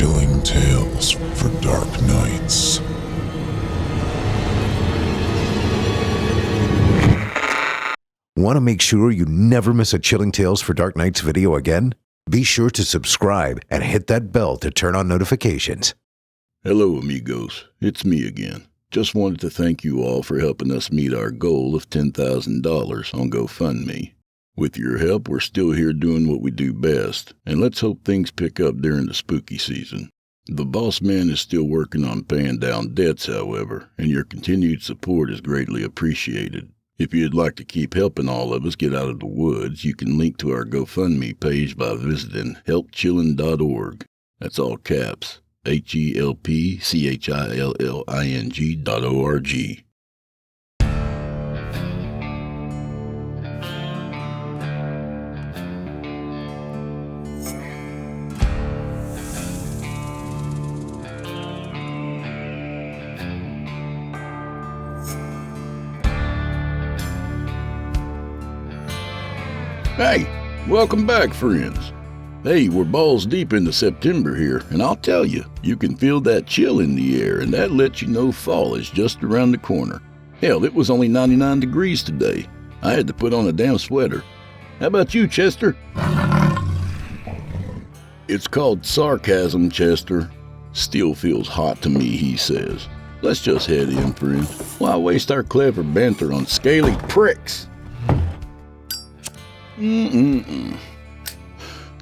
Chilling tales for dark nights. Want to make sure you never miss a Chilling Tales for Dark Nights video again? Be sure to subscribe and hit that bell to turn on notifications. Hello, amigos. It's me again. Just wanted to thank you all for helping us meet our goal of $10,000 on GoFundMe. With your help, we're still here doing what we do best, and let's hope things pick up during the spooky season. The boss man is still working on paying down debts, however, and your continued support is greatly appreciated. If you'd like to keep helping all of us get out of the woods, you can link to our GoFundMe page by visiting helpchillin.org. That's all caps. HELPCHILLING.org. Hey, welcome back, friends. Hey, we're balls deep into September here, and I'll tell you, you can feel that chill in the air, and that lets you know fall is just around the corner. Hell, it was only 99 degrees today. I had to put on a damn sweater. How about you, Chester? It's called sarcasm, Chester. Still feels hot to me, he says. Let's just head in, friend. Why waste our clever banter on scaly pricks?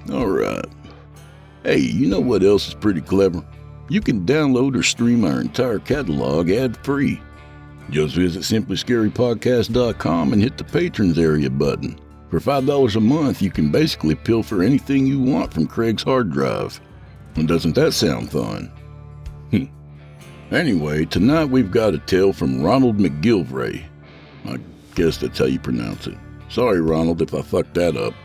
Alright. Hey, you know what else is pretty clever? You can download or stream our entire catalog ad-free. Just visit simplyscarypodcast.com and hit the Patrons area button. For $5 a month, you can basically pilfer anything you want from Craig's hard drive. And doesn't that sound fun? Anyway, tonight we've got a tale from Ronald McGillvray. I guess that's how you pronounce it. Sorry, Ronald, if I fucked that up.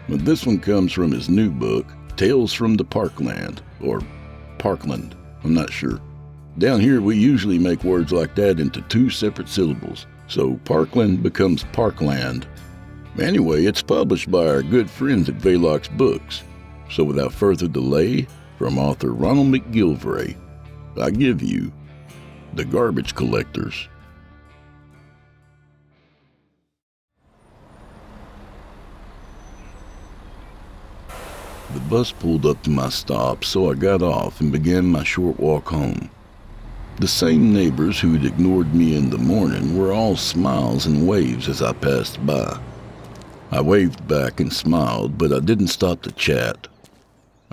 But this one comes from his new book, Tales from the Parkland, or Parkland, I'm not sure. Down here, we usually make words like that into two separate syllables, so Parkland becomes Parkland. Anyway, it's published by our good friends at Velox Books. So without further delay, from author Ronald McGillvray, I give you The Garbage Collectors. The bus pulled up to my stop, so I got off and began my short walk home. The same neighbors who'd ignored me in the morning were all smiles and waves as I passed by. I waved back and smiled, but I didn't stop to chat.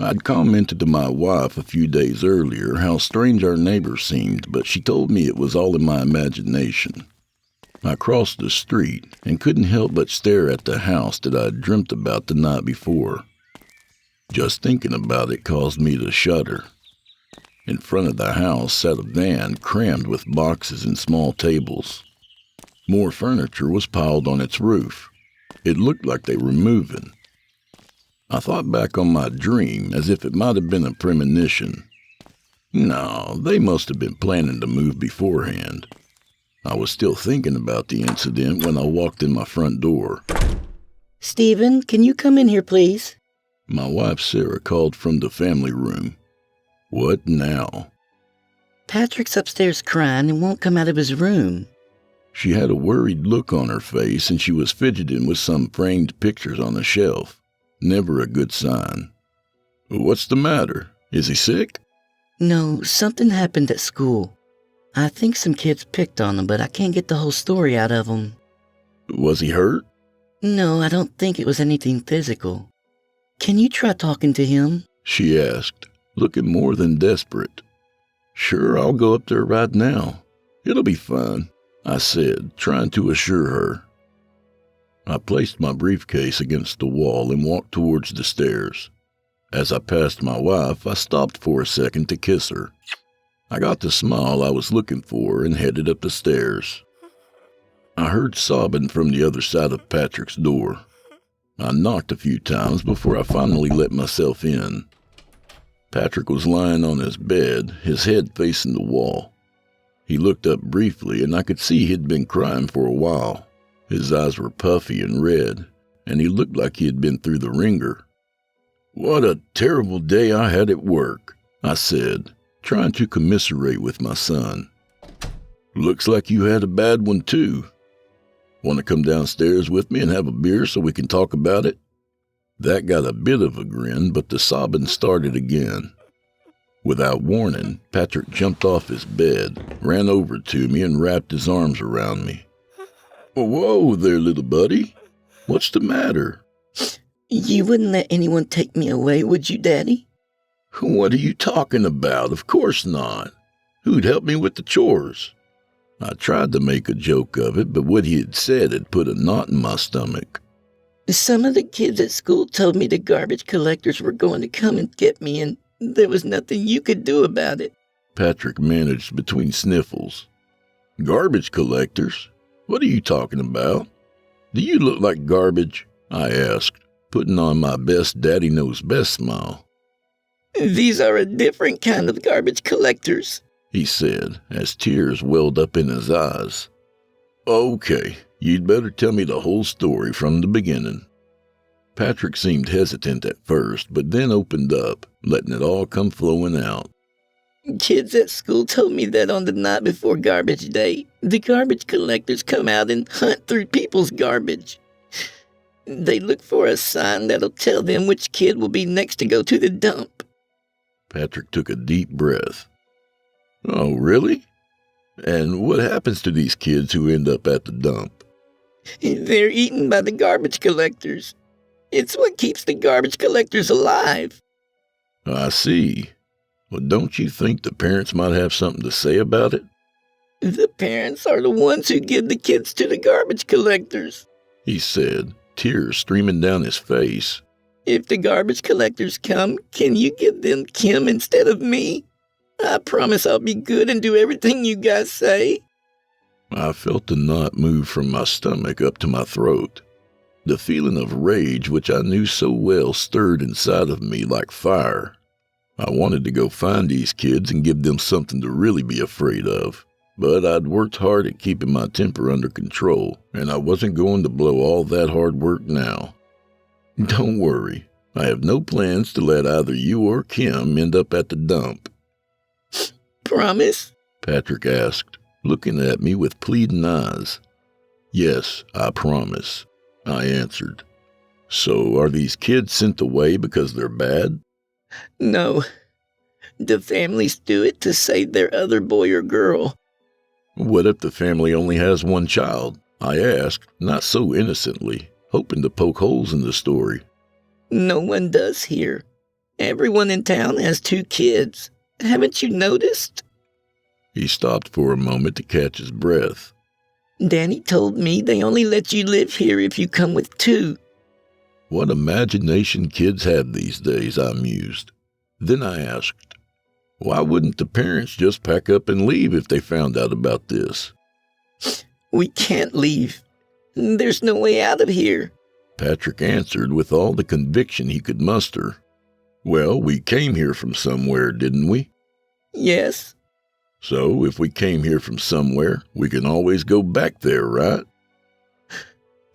I'd commented to my wife a few days earlier how strange our neighbor seemed, but she told me it was all in my imagination. I crossed the street and couldn't help but stare at the house that I'd dreamt about the night before. Just thinking about it caused me to shudder. In front of the house sat a van crammed with boxes and small tables. More furniture was piled on its roof. It looked like they were moving. I thought back on my dream as if it might have been a premonition. No, they must have been planning to move beforehand. I was still thinking about the incident when I walked in my front door. Stephen, can you come in here, please? My wife, Sarah, called from the family room. What now? Patrick's upstairs crying and won't come out of his room. She had a worried look on her face and she was fidgeting with some framed pictures on a shelf. Never a good sign. What's the matter? Is he sick? No, something happened at school. I think some kids picked on him, but I can't get the whole story out of him. Was he hurt? No, I don't think it was anything physical. Can you try talking to him? She asked, looking more than desperate. Sure, I'll go up there right now. It'll be fine, I said, trying to assure her. I placed my briefcase against the wall and walked towards the stairs. As I passed my wife, I stopped for a second to kiss her. I got the smile I was looking for and headed up the stairs. I heard sobbing from the other side of Patrick's door. I knocked a few times before I finally let myself in. Patrick was lying on his bed, his head facing the wall. He looked up briefly, and I could see he'd been crying for a while. His eyes were puffy and red, and he looked like he had been through the ringer. What a terrible day I had at work, I said, trying to commiserate with my son. Looks like you had a bad one too. Want to come downstairs with me and have a beer so we can talk about it? That got a bit of a grin, but the sobbing started again. Without warning, Patrick jumped off his bed, ran over to me, and wrapped his arms around me. Whoa there, little buddy. What's the matter? You wouldn't let anyone take me away, would you, Daddy? What are you talking about? Of course not. Who'd help me with the chores? I tried to make a joke of it, but what he had said had put a knot in my stomach. Some of the kids at school told me the garbage collectors were going to come and get me, and there was nothing you could do about it. Patrick managed between sniffles. Garbage collectors? What are you talking about? Do you look like garbage? I asked, putting on my best daddy knows best smile. These are a different kind of garbage collectors, he said, as tears welled up in his eyes. Okay, you'd better tell me the whole story from the beginning. Patrick seemed hesitant at first, but then opened up, letting it all come flowing out. Kids at school told me that on the night before garbage day, the garbage collectors come out and hunt through people's garbage. They look for a sign that'll tell them which kid will be next to go to the dump. Patrick took a deep breath. Oh, really? And what happens to these kids who end up at the dump? They're eaten by the garbage collectors. It's what keeps the garbage collectors alive. I see. Well, don't you think the parents might have something to say about it? The parents are the ones who give the kids to the garbage collectors, he said, tears streaming down his face. If the garbage collectors come, can you give them Kim instead of me? I promise I'll be good and do everything you guys say. I felt the knot move from my stomach up to my throat. The feeling of rage which I knew so well stirred inside of me like fire. I wanted to go find these kids and give them something to really be afraid of. But I'd worked hard at keeping my temper under control, and I wasn't going to blow all that hard work now. Don't worry, I have no plans to let either you or Kim end up at the dump. Promise? Patrick asked, looking at me with pleading eyes. Yes, I promise, I answered. So are these kids sent away because they're bad? No. The families do it to save their other boy or girl. What if the family only has one child? I asked, not so innocently, hoping to poke holes in the story. No one does here. Everyone in town has 2 kids. Haven't you noticed? He stopped for a moment to catch his breath. Danny told me they only let you live here if you come with 2. What imagination kids have these days, I mused. Then I asked, why wouldn't the parents just pack up and leave if they found out about this? We can't leave. There's no way out of here, Patrick answered with all the conviction he could muster. Well, we came here from somewhere, didn't we? Yes. So if we came here from somewhere, we can always go back there, right?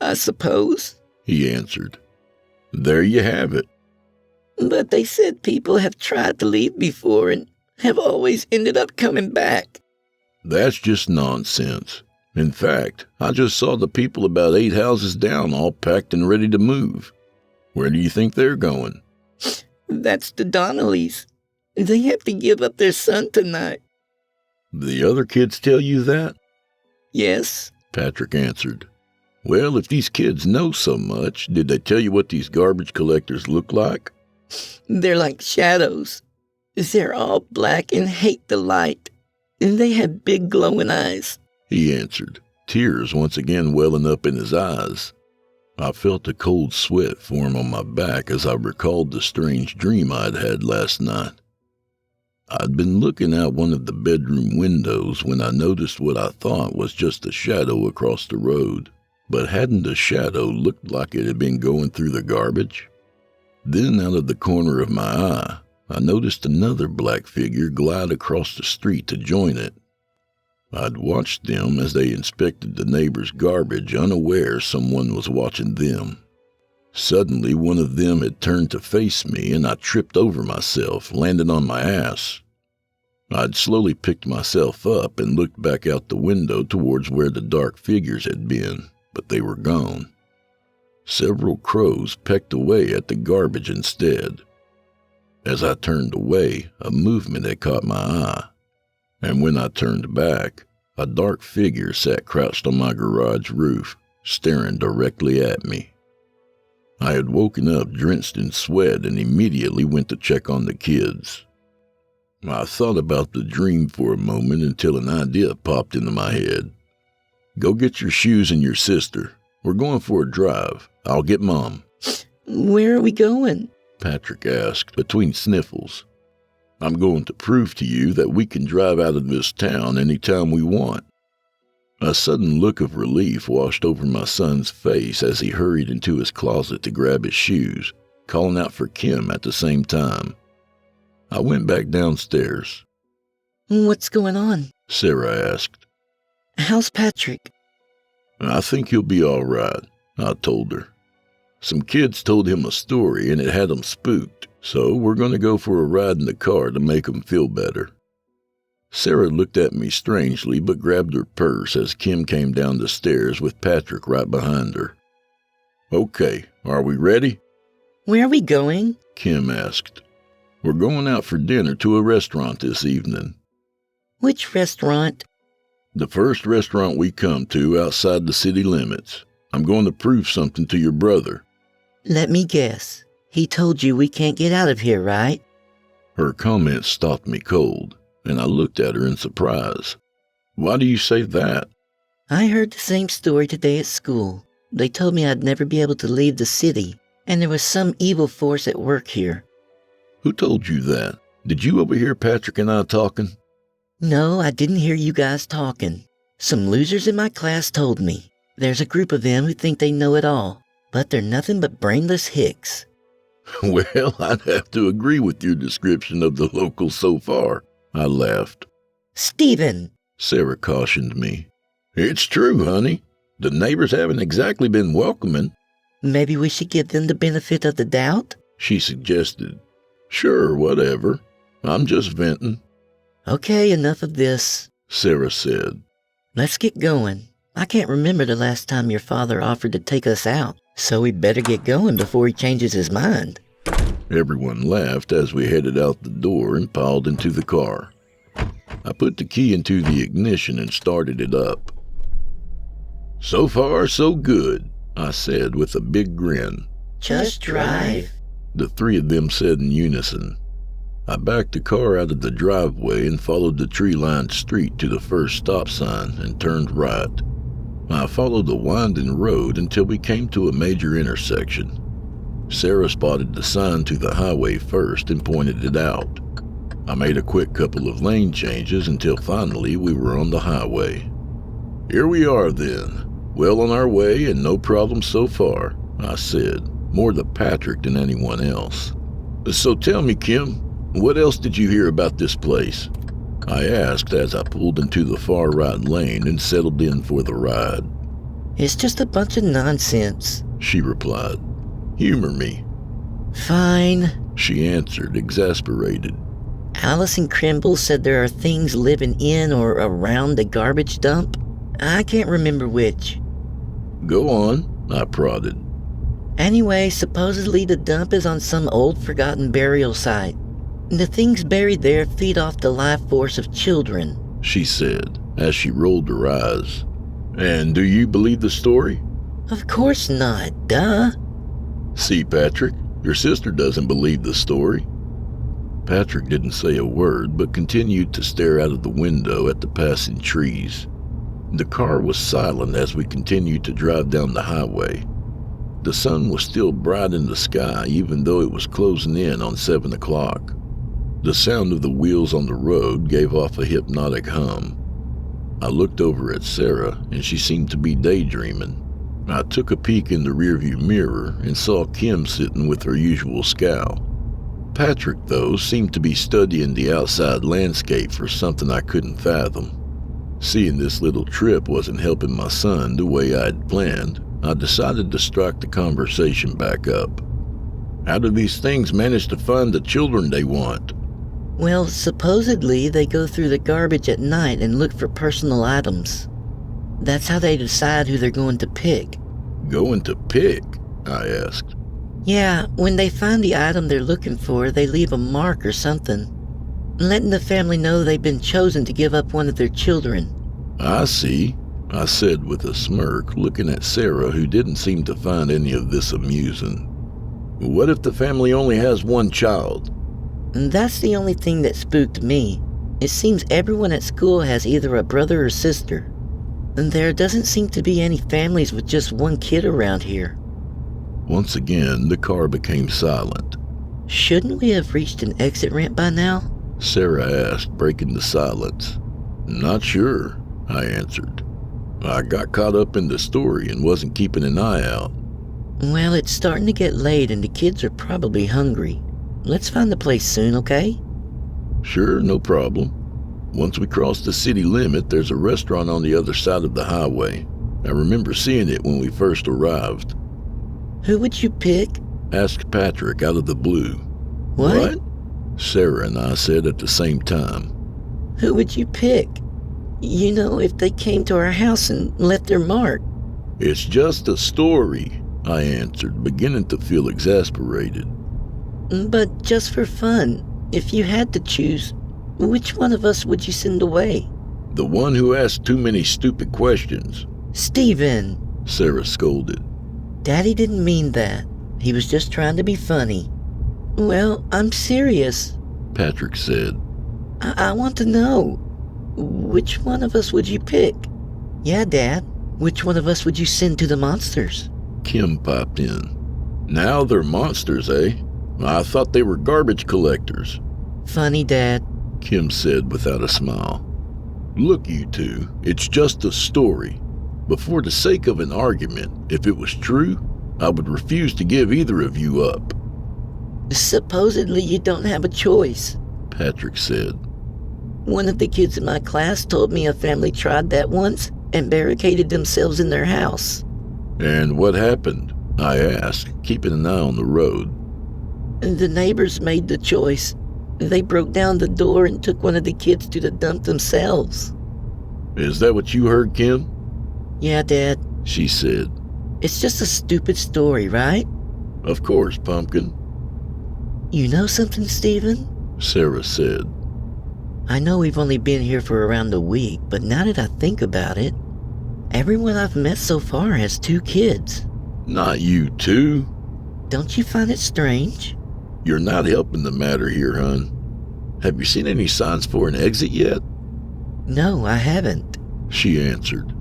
I suppose, he answered. There you have it. But they said people have tried to leave before and have always ended up coming back. That's just nonsense. In fact, I just saw the people about 8 houses down all packed and ready to move. Where do you think they're going? That's the Donnellys. They have to give up their son tonight. The other kids tell you that? Yes, Patrick answered. Well, if these kids know so much, did they tell you what these garbage collectors look like? They're like shadows. They're all black and hate the light. And they have big glowing eyes, he answered, tears once again welling up in his eyes. I felt a cold sweat form on my back as I recalled the strange dream I'd had last night. I'd been looking out one of the bedroom windows when I noticed what I thought was just a shadow across the road. But hadn't the shadow looked like it had been going through the garbage? Then out of the corner of my eye, I noticed another black figure glide across the street to join it. I'd watched them as they inspected the neighbor's garbage, unaware someone was watching them. Suddenly, one of them had turned to face me, and I tripped over myself, landing on my ass. I'd slowly picked myself up and looked back out the window towards where the dark figures had been, but they were gone. Several crows pecked away at the garbage instead. As I turned away, a movement had caught my eye, and when I turned back, a dark figure sat crouched on my garage roof, staring directly at me. I had woken up drenched in sweat and immediately went to check on the kids. I thought about the dream for a moment until an idea popped into my head. Go get your shoes and your sister. We're going for a drive. I'll get Mom. Where are we going? Patrick asked between sniffles. I'm going to prove to you that we can drive out of this town any time we want. A sudden look of relief washed over my son's face as he hurried into his closet to grab his shoes, calling out for Kim at the same time. I went back downstairs. What's going on? Sarah asked. How's Patrick? I think he'll be all right, I told her. Some kids told him a story and it had him spooked, so we're going to go for a ride in the car to make him feel better. Sarah looked at me strangely but grabbed her purse as Kim came down the stairs with Patrick right behind her. Okay, are we ready? Where are we going? Kim asked. We're going out for dinner to a restaurant this evening. Which restaurant? The first restaurant we come to outside the city limits. I'm going to prove something to your brother. Let me guess. He told you we can't get out of here, right? Her comment stopped me cold, and I looked at her in surprise. Why do you say that? I heard the same story today at school. They told me I'd never be able to leave the city, and there was some evil force at work here. Who told you that? Did you overhear Patrick and I talking? No, I didn't hear you guys talking. Some losers in my class told me. There's a group of them who think they know it all, but they're nothing but brainless hicks. Well, I'd have to agree with your description of the locals so far, I laughed. Stephen! Sarah cautioned me. It's true, honey. The neighbors haven't exactly been welcoming. Maybe we should give them the benefit of the doubt? She suggested. Sure, whatever. I'm just venting. Okay, enough of this, Sarah said. Let's get going. I can't remember the last time your father offered to take us out, so we better get going before he changes his mind. Everyone laughed as we headed out the door and piled into the car. I put the key into the ignition and started it up. So far, so good, I said with a big grin. Just drive, the three of them said in unison. I backed the car out of the driveway and followed the tree-lined street to the first stop sign and turned right. I followed the winding road until we came to a major intersection. Sarah spotted the sign to the highway first and pointed it out. I made a quick couple of lane changes until finally we were on the highway. Here we are then. Well on our way and no problems so far, I said, more to Patrick than anyone else. So tell me, Kim, what else did you hear about this place? I asked as I pulled into the far right lane and settled in for the ride. It's just a bunch of nonsense, she replied. Humor me. Fine, she answered, exasperated. Alice and Krimble said there are things living in or around the garbage dump. I can't remember which. Go on, I prodded. Anyway, supposedly the dump is on some old forgotten burial site. The things buried there feed off the life force of children, she said, as she rolled her eyes. And do you believe the story? Of course not, duh. See, Patrick, your sister doesn't believe the story. Patrick didn't say a word, but continued to stare out of the window at the passing trees. The car was silent as we continued to drive down the highway. The sun was still bright in the sky, even though it was closing in on 7 o'clock. The sound of the wheels on the road gave off a hypnotic hum. I looked over at Sarah, and she seemed to be daydreaming. I took a peek in the rearview mirror and saw Kim sitting with her usual scowl. Patrick, though, seemed to be studying the outside landscape for something I couldn't fathom. Seeing this little trip wasn't helping my son the way I had planned, I decided to strike the conversation back up. How do these things manage to find the children they want? Well, supposedly they go through the garbage at night and look for personal items. That's how they decide who they're going to pick. Going to pick? I asked. Yeah, when they find the item they're looking for, they leave a mark or something, letting the family know they've been chosen to give up one of their children. I see, I said with a smirk, looking at Sarah, who didn't seem to find any of this amusing. What if the family only has one child? And that's the only thing that spooked me. It seems everyone at school has either a brother or sister, and there doesn't seem to be any families with just one kid around here. Once again, the car became silent. Shouldn't we have reached an exit ramp by now? Sarah asked, breaking the silence. Not sure, I answered. I got caught up in the story and wasn't keeping an eye out. Well, it's starting to get late and the kids are probably hungry. Let's find the place soon, okay? Sure, no problem. Once we cross the city limit, there's a restaurant on the other side of the highway. I remember seeing it when we first arrived. Who would you pick? Asked Patrick out of the blue. What? Sarah and I said at the same time. Who would you pick? You know, if they came to our house and left their mark. It's just a story, I answered, beginning to feel exasperated. But just for fun, if you had to choose, which one of us would you send away? The one who asked too many stupid questions. Stephen! Sarah scolded. Daddy didn't mean that. He was just trying to be funny. Well, I'm serious. Patrick said. I want to know. Which one of us would you pick? Yeah, Dad. Which one of us would you send to the monsters? Kim piped in. Now they're monsters, eh? I thought they were garbage collectors. Funny, Dad. Kim said without a smile. Look, you two, it's just a story. But for the sake of an argument, if it was true, I would refuse to give either of you up. Supposedly you don't have a choice, Patrick said. One of the kids in my class told me a family tried that once and barricaded themselves in their house. And what happened? I asked, keeping an eye on the road. The neighbors made the choice. They broke down the door and took one of the kids to the dump themselves. Is that what you heard, Kim? Yeah, Dad. She said. It's just a stupid story, right? Of course, Pumpkin. You know something, Stephen? Sarah said. I know we've only been here for around a week, but now that I think about it, everyone I've met so far has 2 kids. Not you two. Don't you find it strange? You're not helping the matter here, hon. Have you seen any signs for an exit yet? No, I haven't. She answered.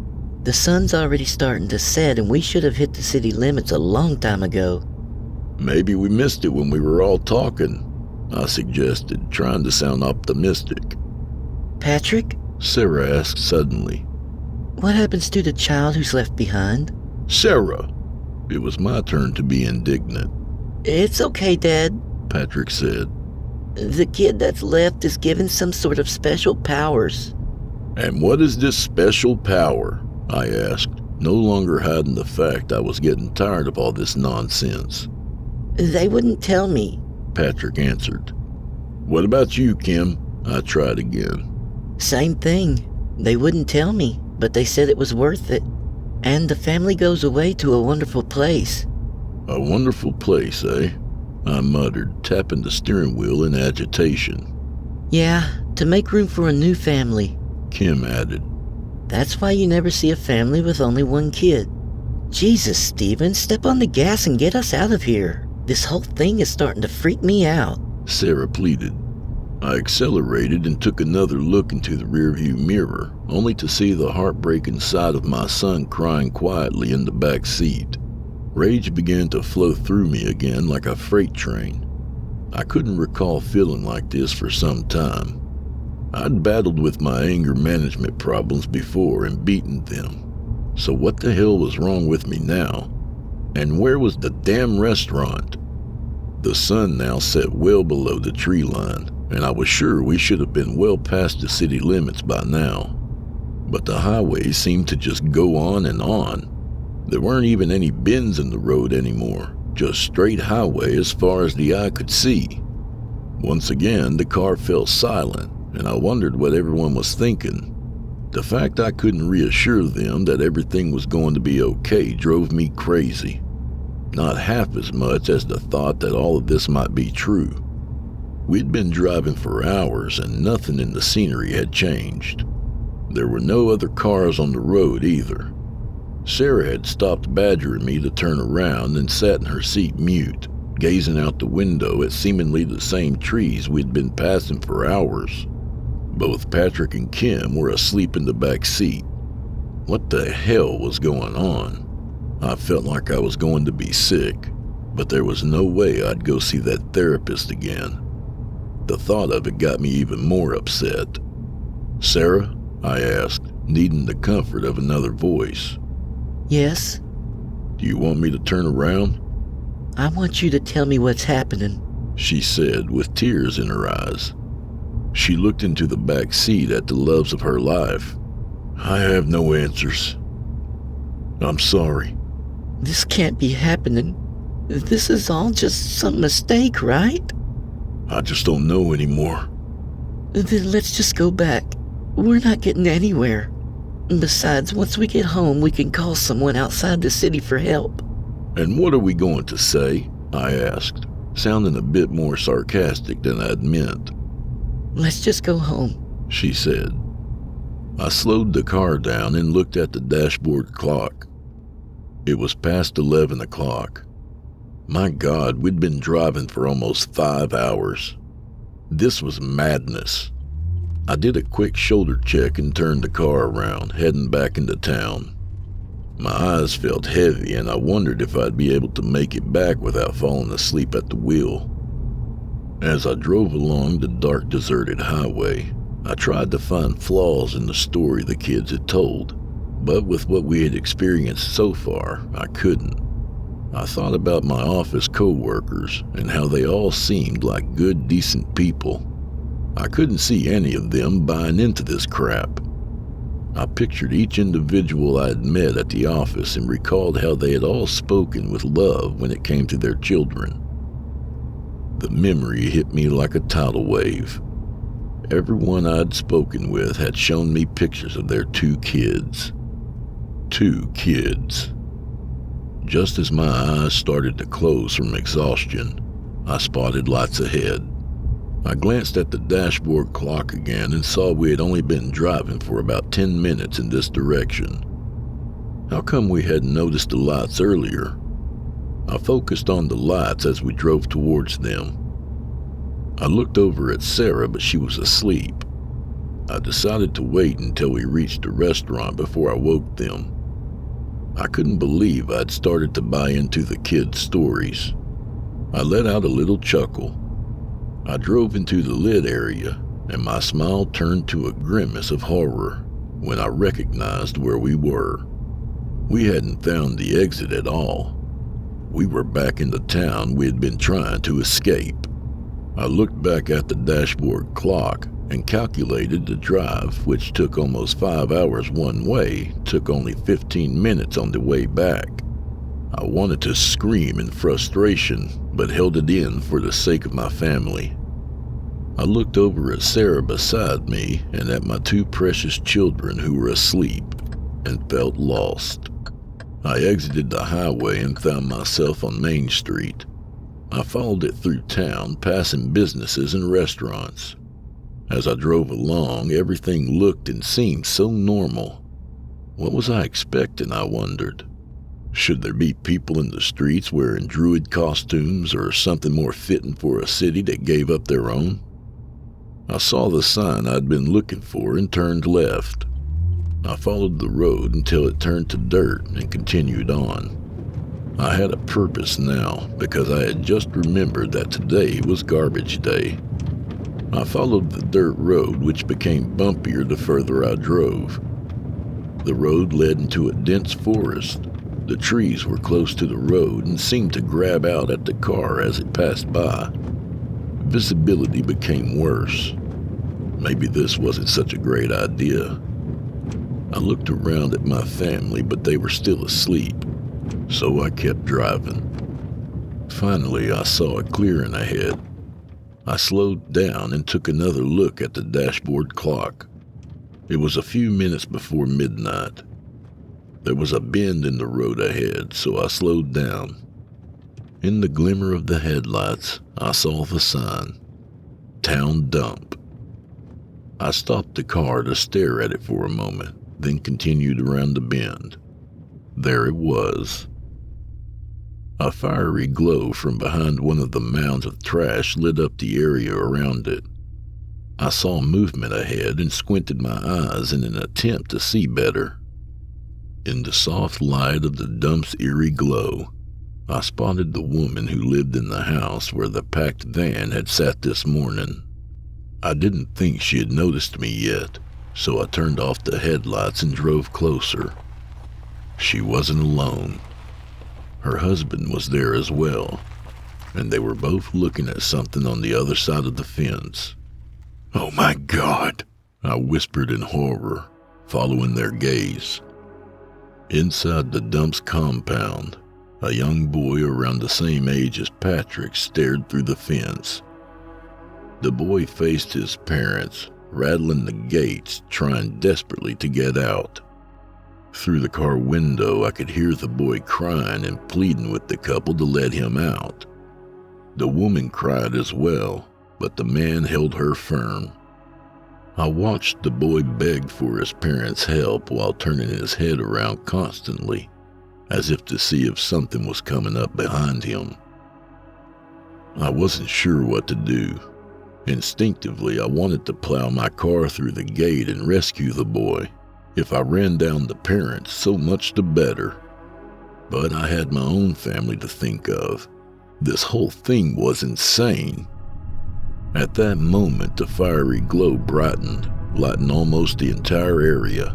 The sun's already starting to set and we should have hit the city limits a long time ago. Maybe we missed it when we were all talking, I suggested, trying to sound optimistic. Patrick? Sarah asked suddenly. What happens to the child who's left behind? Sarah! It was my turn to be indignant. It's okay, Dad, Patrick said. The kid that's left is given some sort of special powers. And what is this special power? I asked, no longer hiding the fact I was getting tired of all this nonsense. They wouldn't tell me, Patrick answered. What about you, Kim? I tried again. Same thing. They wouldn't tell me, but they said it was worth it. And the family goes away to a wonderful place. A wonderful place, eh? I muttered, tapping the steering wheel in agitation. Yeah, to make room for a new family, Kim added. That's why you never see a family with only one kid. Jesus, Stephen, step on the gas and get us out of here. This whole thing is starting to freak me out, Sarah pleaded. I accelerated and took another look into the rearview mirror, only to see the heartbreaking sight of my son crying quietly in the back seat. Rage began to flow through me again like a freight train. I couldn't recall feeling like this for some time. I'd battled with my anger management problems before and beaten them. So what the hell was wrong with me now? And where was the damn restaurant? The sun now set well below the tree line, and I was sure we should have been well past the city limits by now. But the highway seemed to just go on and on. There weren't even any bends in the road anymore, just straight highway as far as the eye could see. Once again, the car fell silent, and I wondered what everyone was thinking. The fact I couldn't reassure them that everything was going to be okay drove me crazy. Not half as much as the thought that all of this might be true. We'd been driving for hours and nothing in the scenery had changed. There were no other cars on the road either. Sarah had stopped badgering me to turn around and sat in her seat mute, gazing out the window at seemingly the same trees we'd been passing for hours. Both Patrick and Kim were asleep in the back seat. What the hell was going on? I felt like I was going to be sick, but there was no way I'd go see that therapist again. The thought of it got me even more upset. "Sarah?" I asked, needing the comfort of another voice. Yes? "Do you want me to turn around?" I want you to tell me what's happening," she said with tears in her eyes. She looked into the back seat at the loves of her life. "I have no answers. I'm sorry." This can't be happening. This is all just some mistake, right? "I just don't know anymore." Then let's just go back. We're not getting anywhere. Besides, once we get home, we can call someone outside the city for help. "And what are we going to say?" I asked, sounding a bit more sarcastic than I'd meant. Let's just go home," she said. I slowed the car down and looked at the dashboard clock. It was past 11 o'clock. My God, we'd been driving for almost 5 hours. This was madness. I did a quick shoulder check and turned the car around, heading back into town. My eyes felt heavy and I wondered if I'd be able to make it back without falling asleep at the wheel. As I drove along the dark, deserted highway, I tried to find flaws in the story the kids had told, but with what we had experienced so far, I couldn't. I thought about my office co-workers and how they all seemed like good, decent people. I couldn't see any of them buying into this crap. I pictured each individual I had met at the office and recalled how they had all spoken with love when it came to their children. The memory hit me like a tidal wave. Everyone I'd spoken with had shown me pictures of their 2 kids. 2 kids. Just as my eyes started to close from exhaustion, I spotted lights ahead. I glanced at the dashboard clock again and saw we had only been driving for about 10 minutes in this direction. How come we hadn't noticed the lights earlier? I focused on the lights as we drove towards them. I looked over at Sarah, but she was asleep. I decided to wait until we reached the restaurant before I woke them. I couldn't believe I'd started to buy into the kids' stories. I let out a little chuckle. I drove into the lit area, and my smile turned to a grimace of horror when I recognized where we were. We hadn't found the exit at all. We were back in the town we had been trying to escape. I looked back at the dashboard clock and calculated the drive, which took almost 5 hours one way, took only 15 minutes on the way back. I wanted to scream in frustration, but held it in for the sake of my family. I looked over at Sarah beside me and at my 2 precious children who were asleep and felt lost. I exited the highway and found myself on Main Street. I followed it through town, passing businesses and restaurants. As I drove along, everything looked and seemed so normal. What was I expecting, I wondered? Should there be people in the streets wearing druid costumes or something more fitting for a city that gave up their own? I saw the sign I'd been looking for and turned left. I followed the road until it turned to dirt and continued on. I had a purpose now because I had just remembered that today was garbage day. I followed the dirt road, which became bumpier the further I drove. The road led into a dense forest. The trees were close to the road and seemed to grab out at the car as it passed by. Visibility became worse. Maybe this wasn't such a great idea. I looked around at my family, but they were still asleep. so I kept driving. Finally, I saw a clearing ahead. I slowed down and took another look at the dashboard clock. It was a few minutes before midnight. There was a bend in the road ahead, so I slowed down. In the glimmer of the headlights, I saw the sign, Town Dump. I stopped the car to stare at it for a moment, then continued around the bend. There it was. A fiery glow from behind one of the mounds of trash lit up the area around it. I saw movement ahead and squinted my eyes in an attempt to see better. In the soft light of the dump's eerie glow, I spotted the woman who lived in the house where the packed van had sat this morning. I didn't think she had noticed me yet, so I turned off the headlights and drove closer. She wasn't alone. Her husband was there as well, and they were both looking at something on the other side of the fence. "Oh my God," I whispered in horror, following their gaze. Inside the dump's compound, a young boy around the same age as Patrick stared through the fence. The boy faced his parents, rattling the gates, trying desperately to get out. Through the car window, I could hear the boy crying and pleading with the couple to let him out. The woman cried as well, but the man held her firm. I watched the boy beg for his parents' help while turning his head around constantly, as if to see if something was coming up behind him. I wasn't sure what to do. Instinctively, I wanted to plow my car through the gate and rescue the boy. If I ran down the parents, so much the better. But I had my own family to think of. This whole thing was insane. At that moment, the fiery glow brightened, lighting almost the entire area.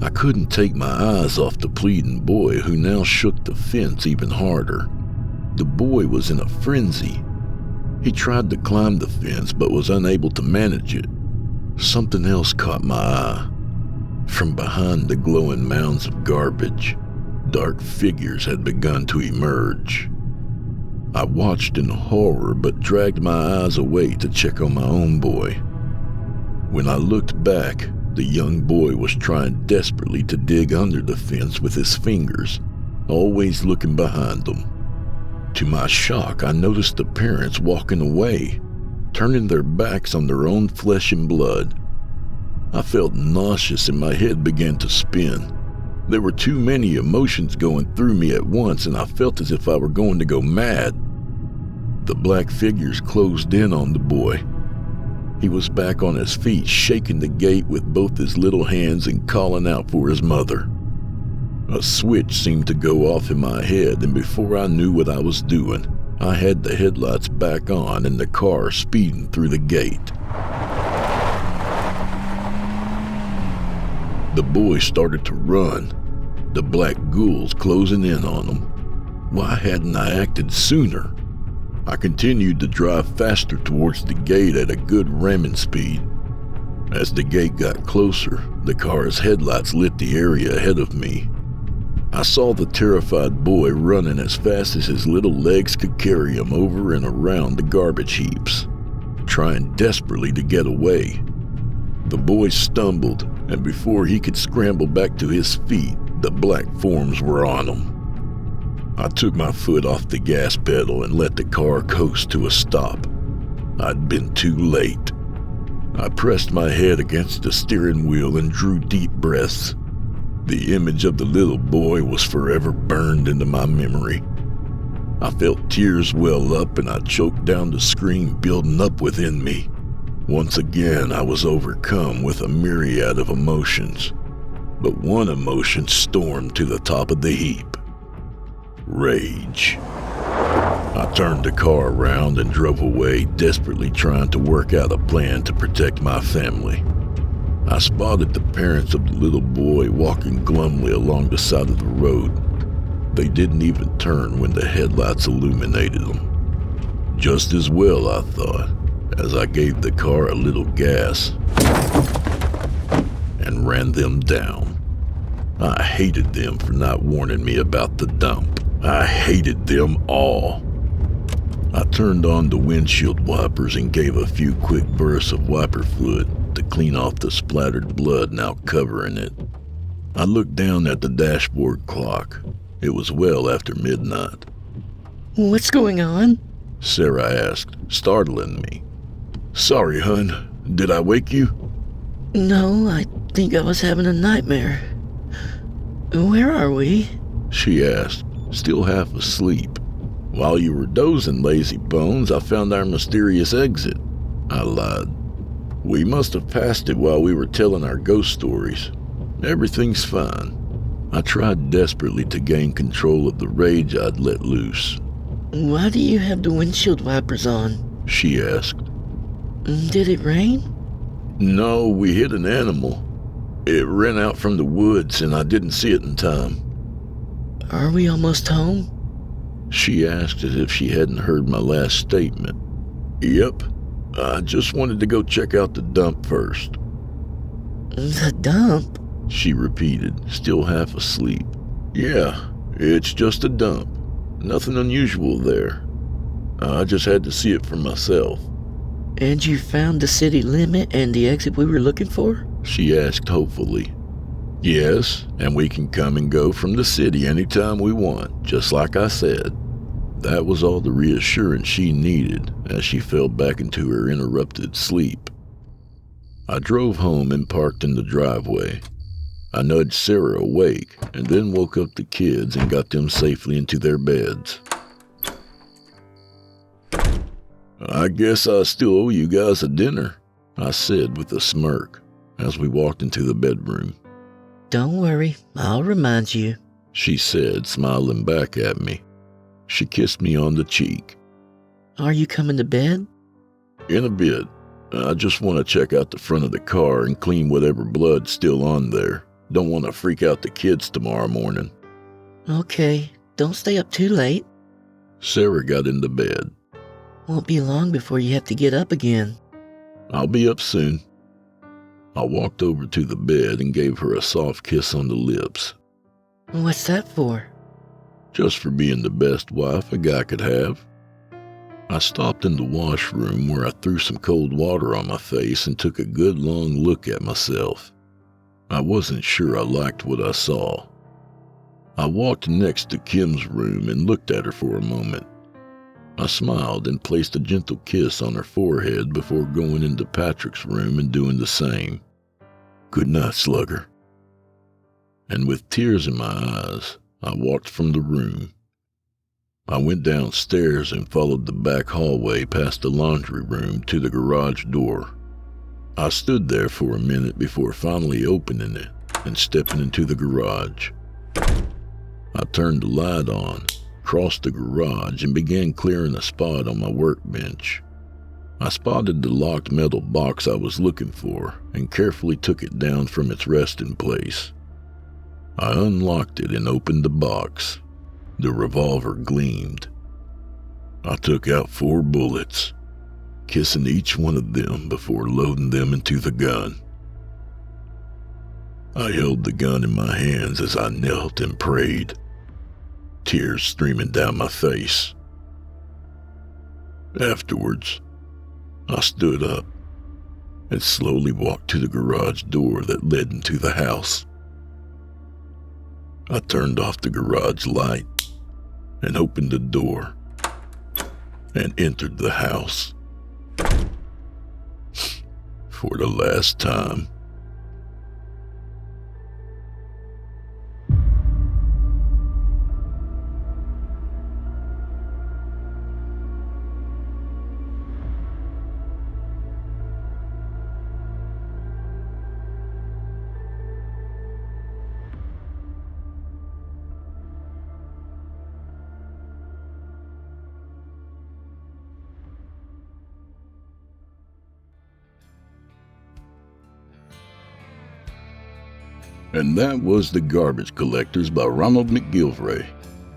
I couldn't take my eyes off the pleading boy, who now shook the fence even harder. The boy was in a frenzy. He tried to climb the fence, but was unable to manage it. Something else caught my eye. From behind the glowing mounds of garbage, dark figures had begun to emerge. I watched in horror, but dragged my eyes away to check on my own boy. When I looked back, the young boy was trying desperately to dig under the fence with his fingers, always looking behind him. To my shock, I noticed the parents walking away, turning their backs on their own flesh and blood. I felt nauseous and my head began to spin. There were too many emotions going through me at once, and I felt as if I were going to go mad. The black figures closed in on the boy. He was back on his feet, shaking the gate with both his little hands and calling out for his mother. A switch seemed to go off in my head, and before I knew what I was doing, I had the headlights back on and the car speeding through the gate. The boy started to run, the black ghouls closing in on him. Why hadn't I acted sooner? I continued to drive faster towards the gate at a good ramming speed. As the gate got closer, the car's headlights lit the area ahead of me. I saw the terrified boy running as fast as his little legs could carry him over and around the garbage heaps, trying desperately to get away. The boy stumbled, and before he could scramble back to his feet, the black forms were on him. I took my foot off the gas pedal and let the car coast to a stop. I'd been too late. I pressed my head against the steering wheel and drew deep breaths. The image of the little boy was forever burned into my memory. I felt tears well up and I choked down the scream building up within me. Once again, I was overcome with a myriad of emotions, but one emotion stormed to the top of the heap: rage. I turned the car around and drove away, desperately trying to work out a plan to protect my family. I spotted the parents of the little boy walking glumly along the side of the road. They didn't even turn when the headlights illuminated them. Just as well, I thought, as I gave the car a little gas and ran them down. I hated them for not warning me about the dump. I hated them all. I turned on the windshield wipers and gave a few quick bursts of wiper fluid to clean off the splattered blood now covering it. I looked down at the dashboard clock. It was well after midnight. What's going on? Sarah asked, startling me. Sorry, hun. Did I wake you? No, I think I was having a nightmare. Where are we? She asked, still half asleep. While you were dozing, lazy bones, I found our mysterious exit. I lied. We must have passed it while we were telling our ghost stories. Everything's fine. I tried desperately to gain control of the rage I'd let loose. Why do you have the windshield wipers on? She asked. Did it rain? No, we hit an animal. It ran out from the woods and I didn't see it in time. Are we almost home? She asked as if she hadn't heard my last statement. Yep. I just wanted to go check out the dump first. The dump? She repeated, still half asleep. Yeah, it's just a dump. Nothing unusual there. I just had to see it for myself. And you found the city limit and the exit we were looking for? She asked hopefully. Yes, and we can come and go from the city anytime we want, just like I said. That was all the reassurance she needed as she fell back into her interrupted sleep. I drove home and parked in the driveway. I nudged Sarah awake and then woke up the kids and got them safely into their beds. I guess I still owe you guys a dinner, I said with a smirk as we walked into the bedroom. Don't worry, I'll remind you, she said, smiling back at me. She kissed me on the cheek. Are you coming to bed? In a bit. I just want to check out the front of the car and clean whatever blood's still on there. Don't want to freak out the kids tomorrow morning. Okay, don't stay up too late. Sarah got into bed. Won't be long before you have to get up again. I'll be up soon. I walked over to the bed and gave her a soft kiss on the lips. What's that for? Just for being the best wife a guy could have. I stopped in the washroom where I threw some cold water on my face and took a good long look at myself. I wasn't sure I liked what I saw. I walked next to Kim's room and looked at her for a moment. I smiled and placed a gentle kiss on her forehead before going into Patrick's room and doing the same. Good night, slugger. And with tears in my eyes, I walked from the room. I went downstairs and followed the back hallway past the laundry room to the garage door. I stood there for a minute before finally opening it and stepping into the garage. I turned the light on, crossed the garage, and began clearing a spot on my workbench. I spotted the locked metal box I was looking for and carefully took it down from its resting place. I unlocked it and opened the box. The revolver gleamed. I took out 4 bullets, kissing each one of them before loading them into the gun. I held the gun in my hands as I knelt and prayed, tears streaming down my face. Afterwards, I stood up and slowly walked to the garage door that led into the house. I turned off the garage light and opened the door and entered the house. For the last time. And that was The Garbage Collectors by Ronald McGillvray.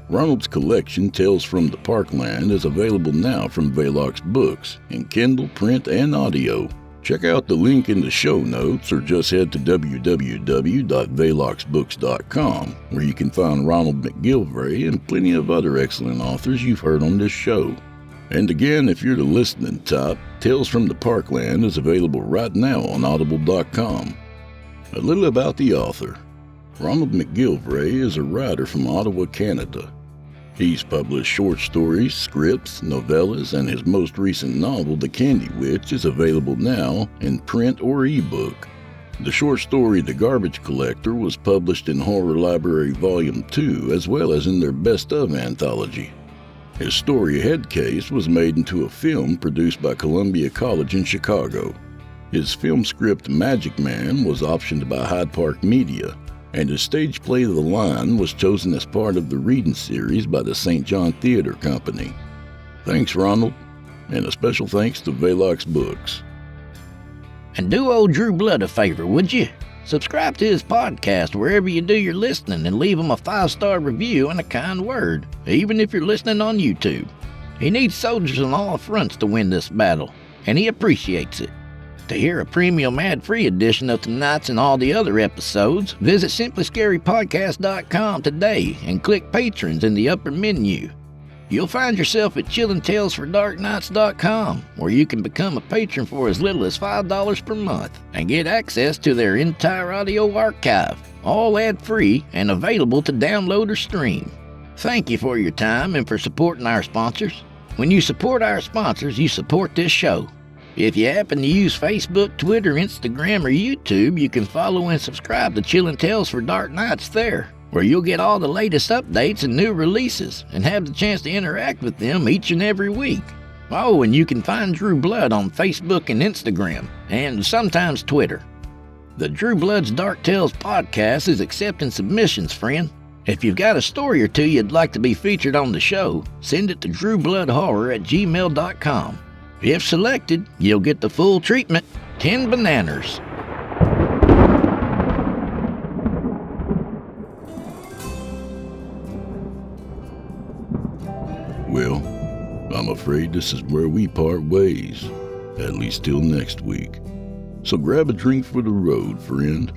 Ronald's collection, Tales from the Parkland, is available now from Velox Books in Kindle, print, and audio. Check out the link in the show notes or just head to www.veloxbooks.com where you can find Ronald McGillvray and plenty of other excellent authors you've heard on this show. And again, if you're the listening type, Tales from the Parkland is available right now on audible.com. A little about the author. Ronald McGillvray is a writer from Ottawa, Canada. He's published short stories, scripts, novellas, and his most recent novel, The Candy Witch, is available now in print or ebook. The short story, The Garbage Collector, was published in Horror Library Volume 2, as well as in their Best Of anthology. His story, Headcase, was made into a film produced by Columbia College in Chicago. His film script, Magic Man, was optioned by Hyde Park Media, and his stage play, The Line, was chosen as part of the reading series by the St. John Theater Company. Thanks, Ronald, and a special thanks to Velox Books. And do old Drew Blood a favor, would you? Subscribe to his podcast wherever you do your listening and leave him a 5-star review and a kind word, even if you're listening on YouTube. He needs soldiers on all fronts to win this battle, and he appreciates it. To hear a premium ad-free edition of tonight's and all the other episodes, visit simplyscarypodcast.com today and click Patrons in the upper menu. You'll find yourself at chillintalesfordarknights.com, where you can become a patron for as little as $5 per month and get access to their entire audio archive, all ad-free and available to download or stream. Thank you for your time and for supporting our sponsors. When you support our sponsors, you support this show. If you happen to use Facebook, Twitter, Instagram, or YouTube, you can follow and subscribe to Chillin' Tales for Dark Nights there, where you'll get all the latest updates and new releases and have the chance to interact with them each and every week. Oh, and you can find Drew Blood on Facebook and Instagram, and sometimes Twitter. The Drew Blood's Dark Tales podcast is accepting submissions, friend. If you've got a story or two you'd like to be featured on the show, send it to drewbloodhorror@gmail.com. If selected, you'll get the full treatment, 10 bananas. Well, I'm afraid this is where we part ways, at least till next week. So grab a drink for the road, friend.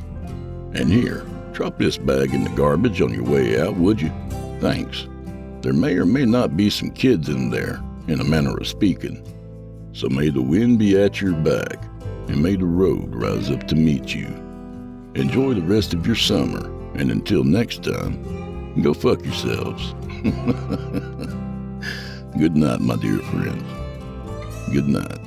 And here, drop this bag in the garbage on your way out, would you? Thanks. There may or may not be some kids in there, in a manner of speaking. So may the wind be at your back, and may the road rise up to meet you. Enjoy the rest of your summer, and until next time, go fuck yourselves. Good night, my dear friends. Good night.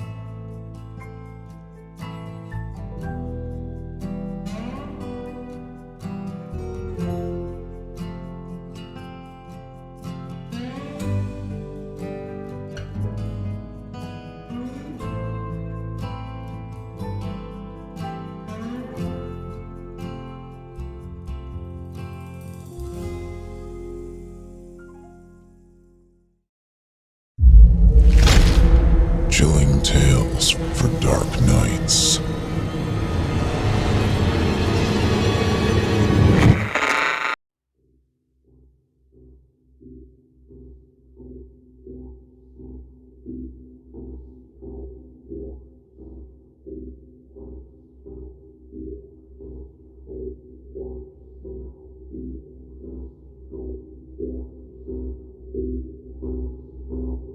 Chilling Tales for Dark Nights.